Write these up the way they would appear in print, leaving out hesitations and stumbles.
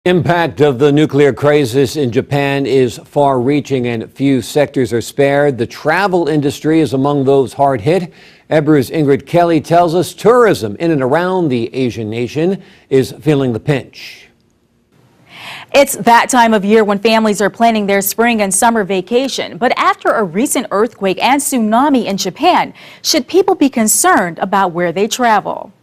Impact of the nuclear crisis in Japan is far-reaching and few sectors are spared. The travel industry is among those hard hit. Ebru's Ingrid Kelly tells us tourism in and around the Asian nation is feeling the pinch. It's that time of year when families are planning their spring and summer vacation. But after a recent earthquake and tsunami in Japan, should people be concerned about where they travel?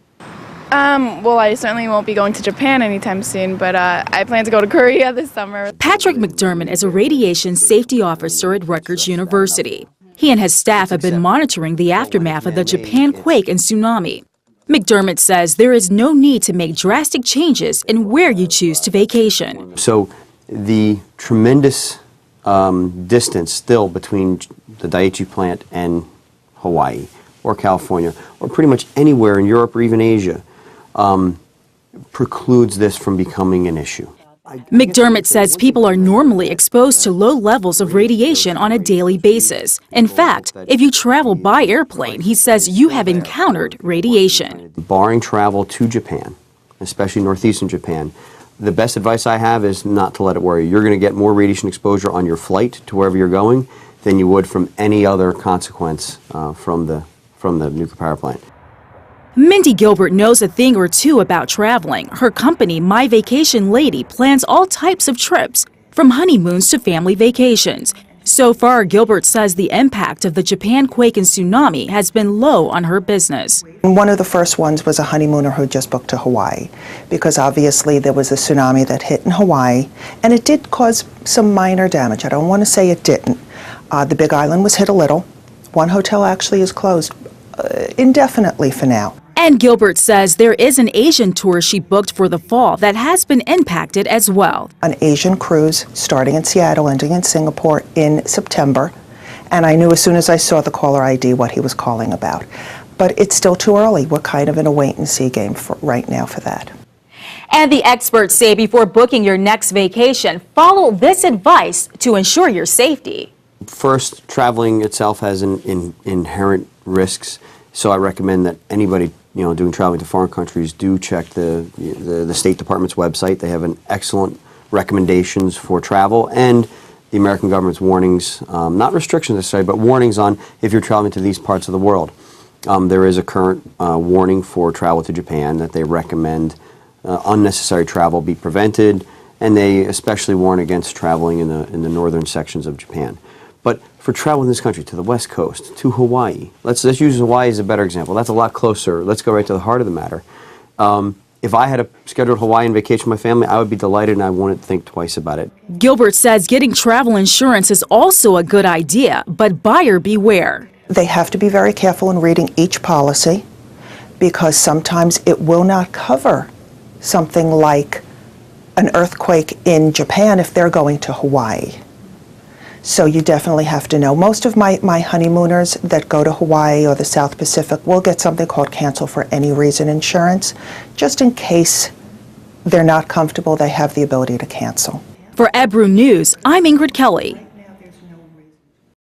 Well, I certainly won't be going to Japan anytime soon, but I plan to go to Korea this summer. Patrick McDermott is a radiation safety officer at Rutgers University. He and his staff have been monitoring the aftermath of the Japan quake and tsunami. McDermott says there is no need to make drastic changes in where you choose to vacation. So the tremendous distance still between the Daiichi plant and Hawaii or California or pretty much anywhere in Europe or even Asia precludes this from becoming an issue. McDermott says people are normally exposed to low levels of radiation on a daily basis. In fact, if you travel by airplane, he says you have encountered radiation. Barring travel to Japan, especially northeastern Japan, the best advice I have is not to let it worry you. You're going to get more radiation exposure on your flight to wherever you're going than you would from any other consequence from the nuclear power plant. Mindy Gilbert knows a thing or two about traveling. Her company, My Vacation Lady, plans all types of trips, from honeymoons to family vacations. So far, Gilbert says the impact of the Japan quake and tsunami has been low on her business. One of the first ones was a honeymooner who just booked to Hawaii, because obviously there was a tsunami that hit in Hawaii, and it did cause some minor damage. I don't want to say it didn't. The Big Island was hit a little. One hotel actually is closed indefinitely for now. And Gilbert says there is an Asian tour she booked for the fall that has been impacted as well. An Asian cruise starting in Seattle, ending in Singapore in September. And I knew as soon as I saw the caller ID what he was calling about. But it's still too early. We're kind of in a wait-and-see game right now for that. And the experts say before booking your next vacation, follow this advice to ensure your safety. First, traveling itself has inherent risks, so I recommend that anybody doing traveling to foreign countries do check the State Department's website. They have an excellent recommendations for travel and the American government's warnings, not restrictions necessarily, but warnings on if you're traveling to these parts of the world. There is a current warning for travel to Japan that they recommend unnecessary travel be prevented, and they especially warn against traveling in the northern sections of Japan. But for travel in this country, to the West Coast, to Hawaii, let's use Hawaii as a better example. That's a lot closer. Let's go right to the heart of the matter. If I had a scheduled Hawaiian vacation with my family, I would be delighted and I wouldn't think twice about it. Gilbert says getting travel insurance is also a good idea, but buyer beware. They have to be very careful in reading each policy, because sometimes it will not cover something like an earthquake in Japan if they're going to Hawaii. So you definitely have to know. Most of my honeymooners that go to Hawaii or the South Pacific will get something called cancel for any reason insurance, just in case they're not comfortable, they have the ability to cancel. For EbruNews, I'm Ingrid Kelly.